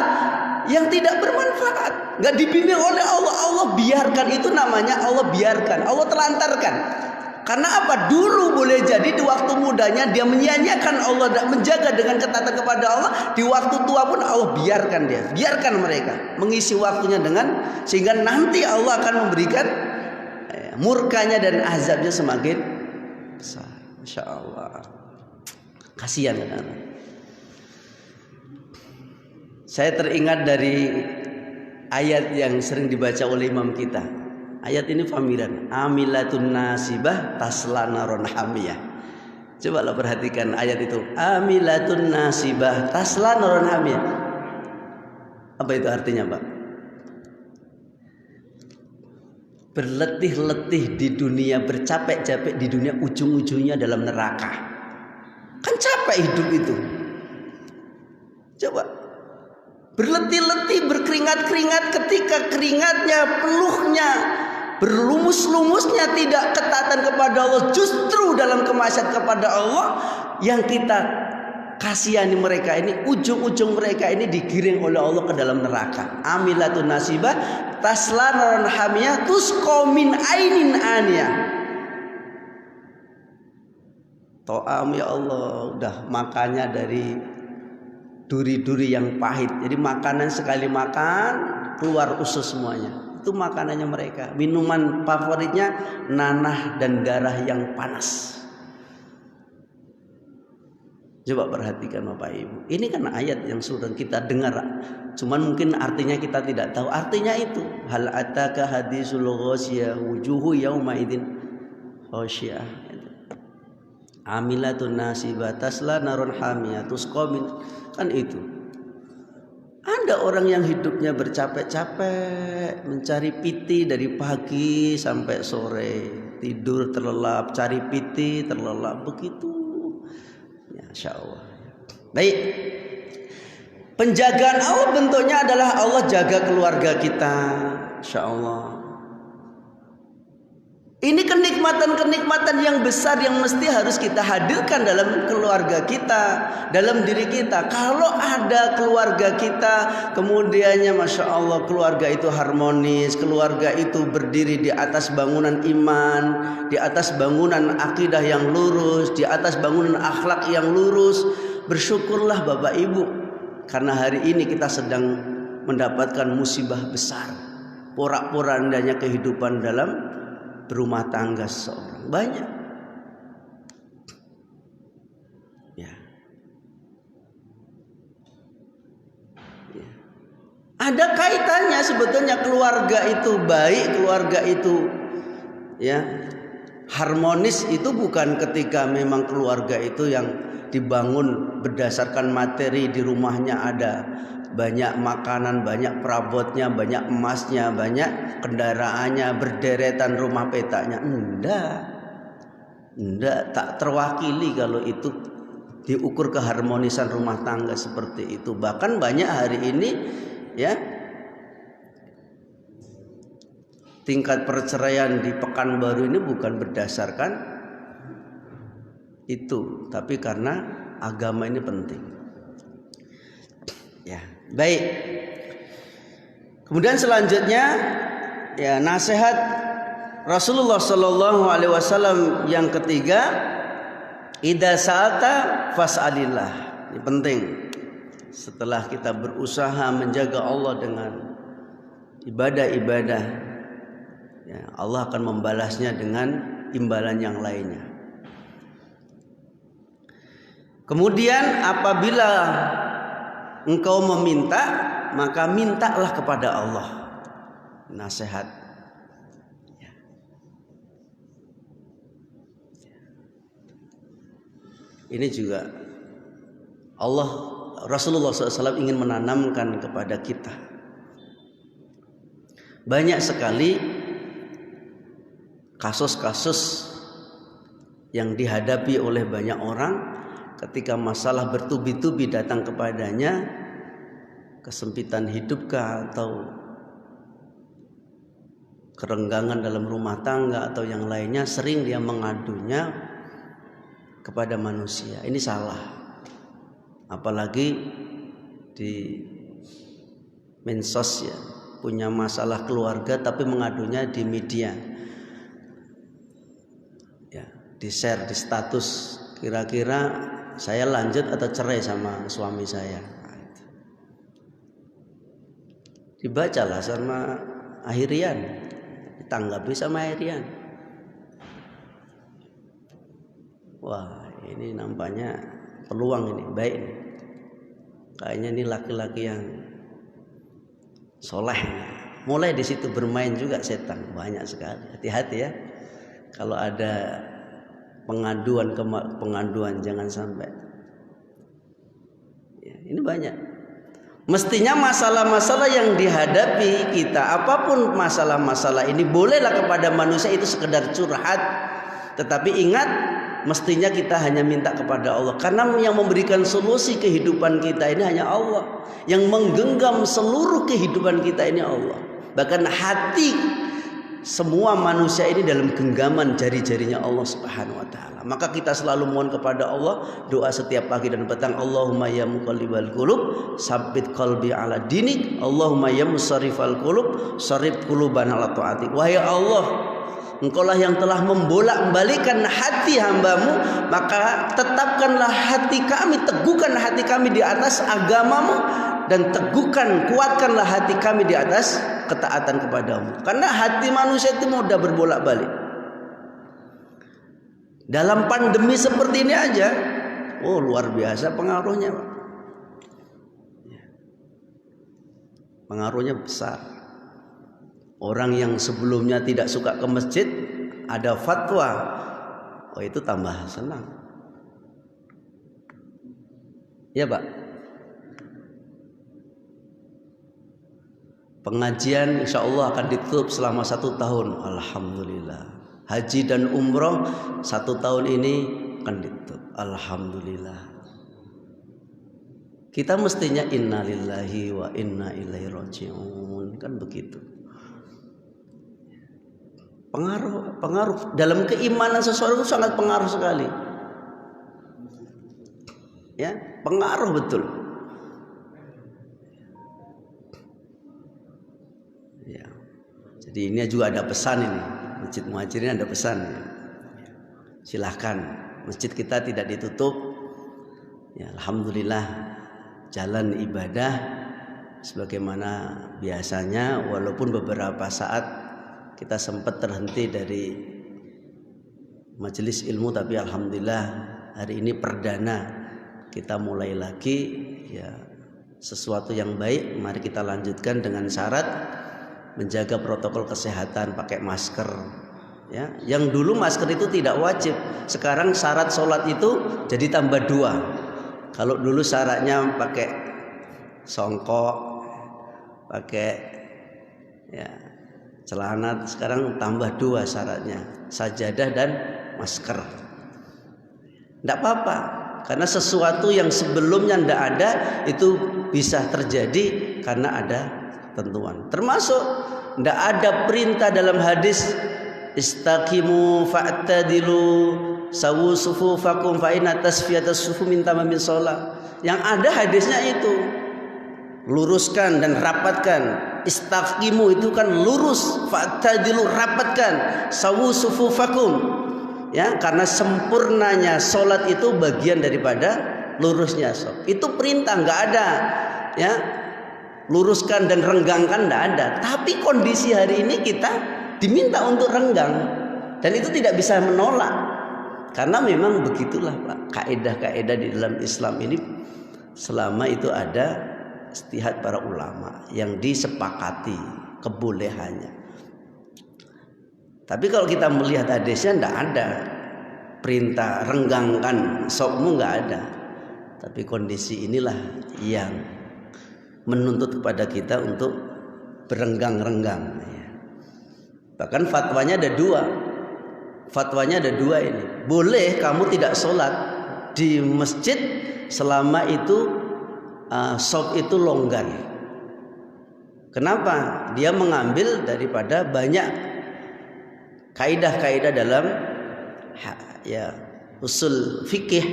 yang tidak bermanfaat, nggak dibimbing oleh Allah. Allah biarkan, itu namanya Allah biarkan, Allah telantarkan. Karena apa? Dulu boleh jadi di waktu mudanya dia menyia-nyiakan Allah, menjaga dengan ketaatan kepada Allah. Di waktu tua pun Allah biarkan dia, biarkan mereka mengisi waktunya dengan, sehingga nanti Allah akan memberikan murkanya dan azabnya semakin besar. Masya Allah, kasihan kan? Saya teringat dari ayat yang sering dibaca oleh imam kita. Ayat ini familiar. Amilatun nasibah tasla naron hamiyah. Cobalah perhatikan ayat itu. Amilatun nasibah tasla naron hamiyah. Apa itu artinya, Pak? Berletih-letih di dunia, bercapek-capek di dunia, ujung-ujungnya dalam neraka. Kan capek hidup itu. Coba. Berletih-letih, berkeringat-keringat, ketika keringatnya, peluhnya, berlumus-lumusnya tidak ketaatan kepada Allah, justru dalam kemaksiatan kepada Allah. Yang kita kasihani mereka ini, ujung-ujung mereka ini digiring oleh Allah ke dalam neraka. Amilatun nasibah tasla naron hamiyah tusqa min ainin aniyah. To'am ya Allah, udah makannya dari duri-duri yang pahit. Jadi makanan sekali makan keluar usus semuanya. Itu makanannya mereka. Minuman favoritnya nanah dan darah yang panas. Coba perhatikan Bapak Ibu. Ini kan ayat yang sudah kita dengar. Cuman mungkin artinya kita tidak tahu. Artinya itu. Hal ataka hadisul ghasyiyah wujuhu yauma idzin khasyiyah. Amilatun nasibah tasla naron hamiyah tusqa min. Kan itu. Ada orang yang hidupnya bercapek-capek mencari piti dari pagi sampai sore, tidur terlelap, cari piti terlelap, begitu. Ya, Masya Allah. Baik. Penjagaan Allah bentuknya adalah Allah jaga keluarga kita, Masya Allah. Ini kenikmatan-kenikmatan yang besar yang mesti harus kita hadirkan dalam keluarga kita, dalam diri kita. Kalau ada keluarga kita, kemudiannya Masya Allah keluarga itu harmonis, keluarga itu berdiri di atas bangunan iman, di atas bangunan akidah yang lurus, di atas bangunan akhlak yang lurus. Bersyukurlah Bapak Ibu, karena hari ini kita sedang mendapatkan musibah besar, porak-porandanya kehidupan dalam berumah tangga seorang. Banyak. Ya. Ya. Ada kaitannya sebetulnya keluarga itu baik, keluarga itu ya harmonis itu bukan ketika memang keluarga itu yang dibangun berdasarkan materi, di rumahnya ada banyak makanan, banyak perabotnya, banyak emasnya, banyak kendaraannya, berderetan rumah petanya. Enggak, tak terwakili kalau itu diukur keharmonisan rumah tangga seperti itu. Bahkan banyak hari ini ya tingkat perceraian di Pekanbaru ini bukan berdasarkan itu, tapi karena agama ini penting. Ya. Baik. Kemudian selanjutnya ya nasihat Rasulullah Shallallahu Alaihi Wasallam yang ketiga, idza sa'alta fas'alillah. Ini penting. Setelah kita berusaha menjaga Allah dengan ibadah-ibadah, ya, Allah akan membalasnya dengan imbalan yang lainnya. Kemudian apabila engkau meminta, maka mintalah kepada Allah. Nasihat. Ya. Ini juga Rasulullah SAW ingin menanamkan kepada kita. Banyak sekali kasus-kasus yang dihadapi oleh banyak orang. Ketika masalah bertubi-tubi datang kepadanya, kesempitan hidupkah atau kerenggangan dalam rumah tangga atau yang lainnya, sering dia mengadunya kepada manusia. Ini salah. Apalagi mensos ya, punya masalah keluarga tapi mengadunya di media. Ya, di-share di status, kira-kira saya lanjut atau cerai sama suami saya. Dibacalah sama Ahirian, ditanggapi sama Ahirian. Wah, ini nampaknya peluang ini, baik nih. Kayaknya ini laki-laki yang soleh. Mulai di situ bermain juga setan, banyak sekali. Hati-hati ya. Kalau ada pengaduan jangan sampai. Ya, ini banyak. Mestinya masalah-masalah yang dihadapi kita, apapun masalah-masalah ini, bolehlah kepada manusia itu sekedar curhat. Tetapi ingat, mestinya kita hanya minta kepada Allah. Karena yang memberikan solusi kehidupan kita ini hanya Allah. Yang menggenggam seluruh kehidupan kita ini Allah. Bahkan hati semua manusia ini dalam genggaman jari-jarinya Allah Subhanahu wa taala. Maka kita selalu mohon kepada Allah, doa setiap pagi dan petang, Allahumma ya muqallibal qulub, tsabbit qalbi ala dinik, Allahumma ya musarrifal qulub, sarrif qulubana ala taatik. Wahai Allah, Engkaulah yang telah membolak-balikan hati hambamu, maka tetapkanlah hati kami, teguhkan hati kami di atas agamamu, dan teguhkan, kuatkanlah hati kami di atas ketaatan kepadamu. Karena hati manusia itu mudah berbolak-balik. Dalam pandemi seperti ini aja, oh luar biasa pengaruhnya, Pak. Pengaruhnya besar. Orang yang sebelumnya tidak suka ke masjid, ada fatwa, oh itu tambah senang. Ya Pak. Pengajian insya Allah akan ditutup selama 1 tahun. Alhamdulillah. Haji dan umroh 1 tahun ini akan ditutup. Alhamdulillah. Kita mestinya innalillahi wa inna ilaihi raji'un, kan begitu. Pengaruh dalam keimanan seseorang itu sangat pengaruh sekali. Ya, pengaruh betul. Ya. Jadi ini juga ada pesan ini. Masjid Muhajirin ada pesan. Ya. Silahkan, masjid kita tidak ditutup. Ya, alhamdulillah jalan ibadah sebagaimana biasanya, walaupun beberapa saat kita sempat terhenti dari majelis ilmu, tapi alhamdulillah hari ini perdana kita mulai lagi. Ya, sesuatu yang baik, mari kita lanjutkan dengan syarat menjaga protokol kesehatan, pakai masker. Ya, yang dulu masker itu tidak wajib, sekarang syarat sholat itu jadi tambah 2. Kalau dulu syaratnya pakai songkok, pakai ya celana, sekarang tambah 2 syaratnya, sajadah dan masker. Tidak apa-apa, karena sesuatu yang sebelumnya tidak ada itu bisa terjadi karena ada tentuan. Termasuk tidak ada perintah dalam hadis istaqimu fa'tadilu sawu sufufakum fa inna tasfiyatas sufu min tamamis shalah. Yang ada hadisnya itu luruskan dan rapatkan. Istaqimu itu kan lurus, fa'tadilu rapatkan, sawu sufufakum. Ya, karena sempurnanya salat itu bagian daripada lurusnya shaf. Itu perintah, enggak ada ya luruskan dan renggangkan, enggak ada. Tapi kondisi hari ini kita diminta untuk renggang, dan itu tidak bisa menolak. Karena memang begitulah Pak, kaidah-kaidah di dalam Islam ini selama itu ada istihad para ulama yang disepakati kebolehannya. Tapi kalau kita melihat hadisnya tidak ada perintah renggangkan sopmu, nggak ada. Tapi kondisi inilah yang menuntut kepada kita untuk berenggang-renggang. Bahkan fatwanya ada 2. Fatwanya ada 2 ini. Boleh kamu tidak sholat di masjid selama itu sop itu longgar. Kenapa? Dia mengambil daripada banyak kaidah-kaidah dalam ya usul fikih.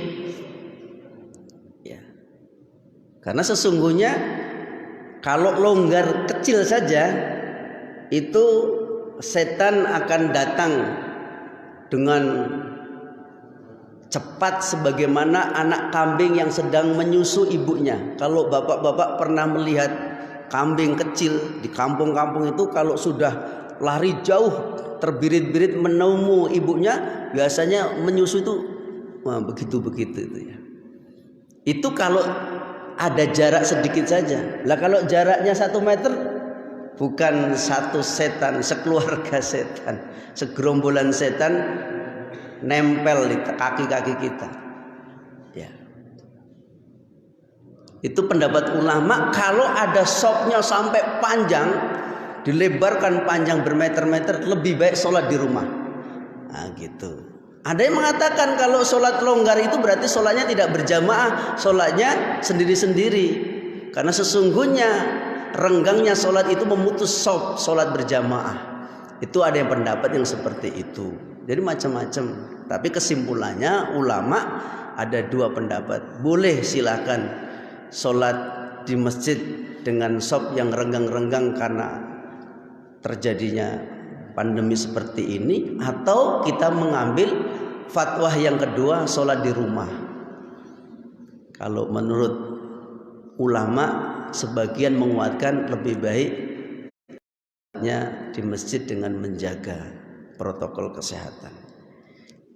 Ya. Karena sesungguhnya Kalau longgar kecil saja itu setan akan datang dengan cepat sebagaimana anak kambing yang sedang menyusu ibunya. Kalau bapak-bapak pernah melihat kambing kecil di kampung-kampung itu, kalau sudah lari jauh terbirit-birit menemu ibunya, biasanya menyusu itu begitu-begitu itu ya. Itu kalau ada jarak sedikit saja. Lah kalau jaraknya 1 meter, bukan satu setan, sekeluarga setan, segerombolan setan nempel di kaki-kaki kita. Ya. Itu pendapat ulama. Kalau ada sopnya sampai panjang, dilebarkan panjang bermeter-meter, lebih baik sholat di rumah. Nah gitu. Ada yang mengatakan kalau sholat longgar itu berarti sholatnya tidak berjamaah, sholatnya sendiri-sendiri. Karena sesungguhnya renggangnya sholat itu memutus sop sholat berjamaah. Itu ada yang pendapat yang seperti itu. Jadi macam-macam. Tapi kesimpulannya ulama ada 2 pendapat. Boleh silakan sholat di masjid dengan sop yang renggang-renggang karena terjadinya pandemi seperti ini, atau kita mengambil fatwa yang kedua, sholat di rumah. Kalau menurut ulama sebagian menguatkan lebih baiknya di masjid dengan menjaga protokol kesehatan.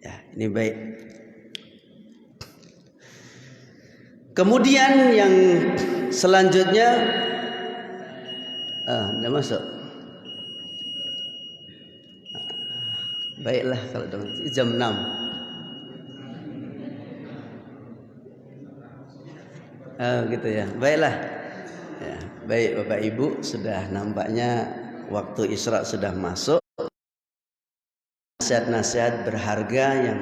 Ya, ini baik. Kemudian yang selanjutnya udah masuk. Baiklah kalau jam 6. Gitu ya. Baiklah. Ya, baik Bapak Ibu, sudah nampaknya waktu Isra sudah masuk. Nasihat-nasihat berharga yang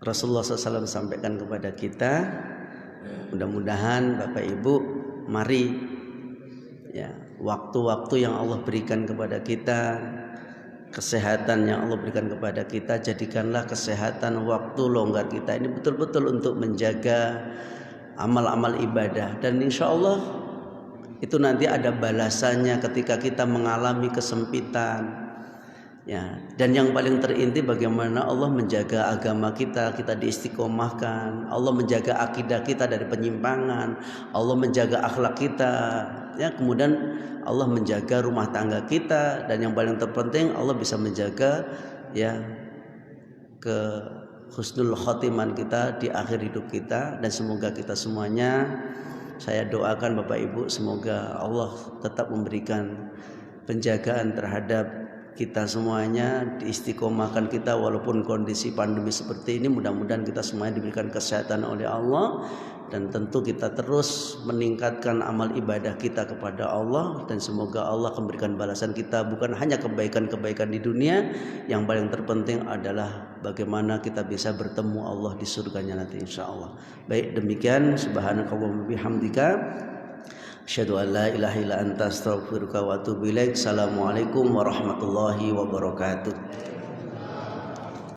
Rasulullah SAW sampaikan kepada kita. Mudah-mudahan Bapak Ibu, mari ya, waktu-waktu yang Allah berikan kepada kita, kesehatan yang Allah berikan kepada kita, jadikanlah kesehatan waktu longgar kita ini betul-betul untuk menjaga amal-amal ibadah. Dan insya Allah itu nanti ada balasannya ketika kita mengalami kesempitan. Ya, dan yang paling terinti bagaimana Allah menjaga agama kita, kita diistiqomahkan. Allah menjaga akidah kita dari penyimpangan. Allah menjaga akhlak kita. Ya, kemudian Allah menjaga rumah tangga kita, dan yang paling terpenting Allah bisa menjaga ya ke husnul khotimah kita di akhir hidup kita. Dan semoga kita semuanya, saya doakan Bapak Ibu, semoga Allah tetap memberikan penjagaan terhadap kita semuanya, diistiqomahkan kita walaupun kondisi pandemi seperti ini. Mudah-mudahan kita semuanya diberikan kesehatan oleh Allah, dan tentu kita terus meningkatkan amal ibadah kita kepada Allah, dan semoga Allah memberikan balasan kita bukan hanya kebaikan-kebaikan di dunia, yang paling terpenting adalah bagaimana kita bisa bertemu Allah di surganya nanti insyaallah. Baik, demikian subhanakallahumma bihamdika asyhadu an la ilaha illa anta astaghfiruka wa atubu ilaik. Assalamualaikum warahmatullahi wabarakatuh.